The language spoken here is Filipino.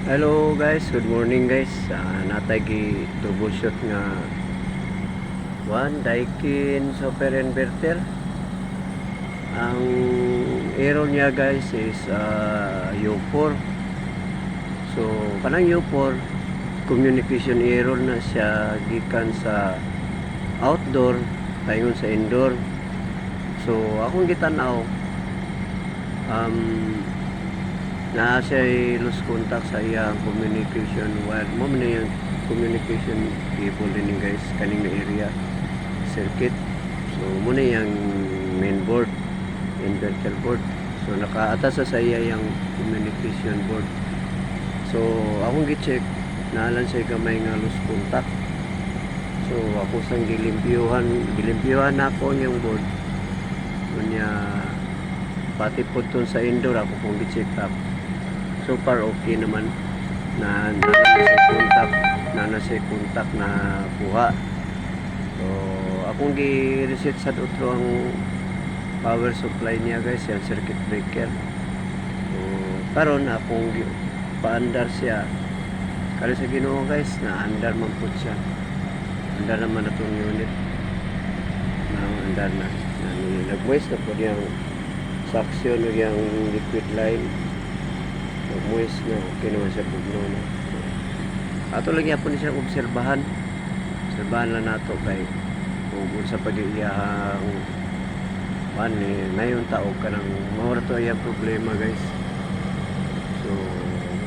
Hello guys, good morning guys. Natay gi troubleshoot nga Daikin super inverter. Ang error niya guys is U4. So kanang U4 communication error na siya gikan sa outdoor paingon sa indoor. So akong gitanaw na siya lose contact sa iyang communication wire mo man yung communication cable din guys kaning area circuit. So muna yung main board, inverter board. So nakaatasa sa iya yung communication board. So akong gi-check naalan siya gamay nga lose contact. So ako sang gilimpyuhan ako yung board kunya pati po dun sa indoor ako kung gi-check up. So far okay naman na nasa contact na kuha. So akong gi-reset sa utro ang power supply niya guys, yung circuit breaker. So karon akong paandar siya kali sa Ginoo guys, na andar man pud siya. Andar naman atong unit na andar na nag-waste na po yung suction o yung liquid line. Moist na okay naman siya pugno na. So, ato lang yapon ni siya obserbahan lang nato kay kung sa pag-iyahang nayon tao ka ng mahura to ay problema guys.